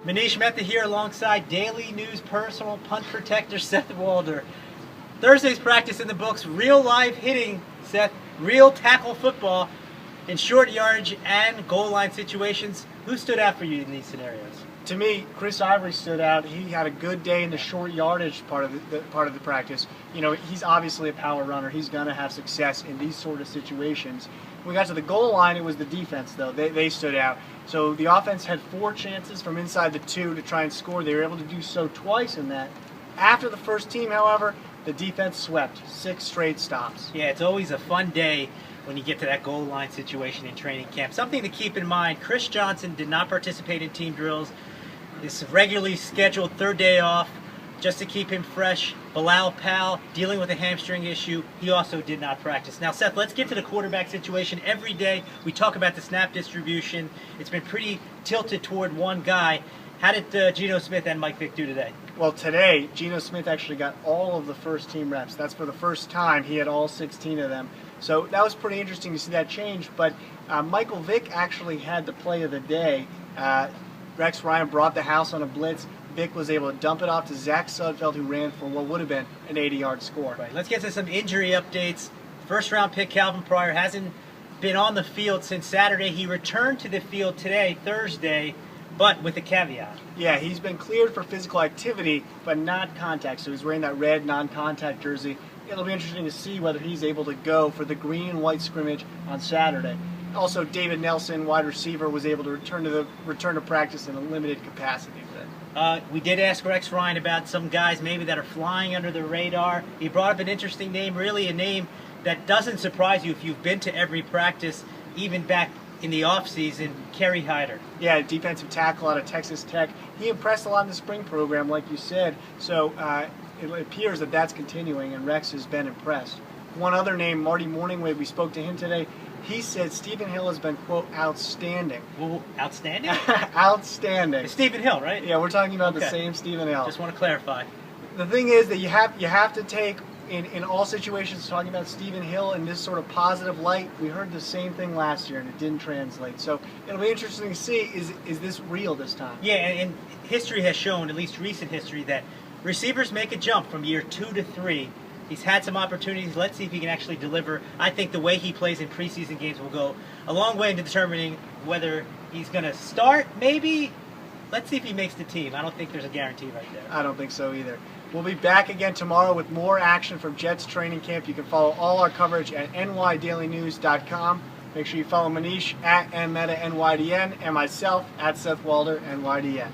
Manish Mehta here alongside Daily News personal punt protector Seth Walder. Thursday's practice in the books, real live hitting, Seth, real tackle football in short yardage and goal line situations. Who stood out for you in these scenarios? To me, Chris Ivory stood out. He had a good day in the short yardage part of the practice. You know, he's obviously a power runner. He's going to have success in these sort of situations. When we got to the goal line, it was the defense, though. They stood out. So the offense had 4 chances from inside the 2 to try and score. They were able to do so twice in that. After the first team, however, the defense swept 6 straight stops. Yeah, it's always a fun day when you get to that goal line situation in training camp. Something to keep in mind, Chris Johnson did not participate in team drills. His regularly scheduled 3rd day off just to keep him fresh. Bilal Powell dealing with a hamstring issue. He also did not practice. Now, Seth, let's get to the quarterback situation. Every day we talk about the snap distribution. It's been pretty tilted toward one guy. How did Geno Smith and Mike Vick do today? Well, today, Geno Smith actually got all of the first team reps. That's for the first time. He had all 16 of them. So that was pretty interesting to see that change. But Michael Vick actually had the play of the day. Rex Ryan brought the house on a blitz. Vick was able to dump it off to Zach Sudfeld, who ran for what would have been an 80-yard score. Right. Let's get to some injury updates. First-round pick Calvin Pryor hasn't been on the field since Saturday. He returned to the field today, Thursday, but with a caveat. Yeah, he's been cleared for physical activity, but not contact. So he's wearing that red non-contact jersey. It'll be interesting to see whether he's able to go for the green and white scrimmage on Saturday. Also, David Nelson, wide receiver, was able to return to practice in a limited capacity. We did ask Rex Ryan about some guys maybe that are flying under the radar. He brought up an interesting name, really a name that doesn't surprise you if you've been to every practice, even back in the offseason, Kerry Hyder. Yeah, defensive tackle out of Texas Tech. He impressed a lot in the spring program, like you said, so it appears that that's continuing, and Rex has been impressed. One other name, Marty Morningwave, we spoke to him today. He said Stephen Hill has been, quote, outstanding. Well, outstanding? Outstanding. It's Stephen Hill, right? Yeah, we're talking about Okay. the same Stephen Hill. Just want to clarify. The thing is that you have to take, in all situations, talking about Stephen Hill in this sort of positive light. We heard the same thing last year, and it didn't translate. So it'll be interesting to see, is this real this time? Yeah, and history has shown, at least recent history, that receivers make a jump from year 2 to 3. He's had some opportunities. Let's see if he can actually deliver. I think the way he plays in preseason games will go a long way in determining whether he's going to start, maybe. Let's see if he makes the team. I don't think there's a guarantee right there. I don't think so either. We'll be back again tomorrow with more action from Jets training camp. You can follow all our coverage at nydailynews.com. Make sure you follow Manish at mmeta_nydn and myself at Seth Walder NYDN.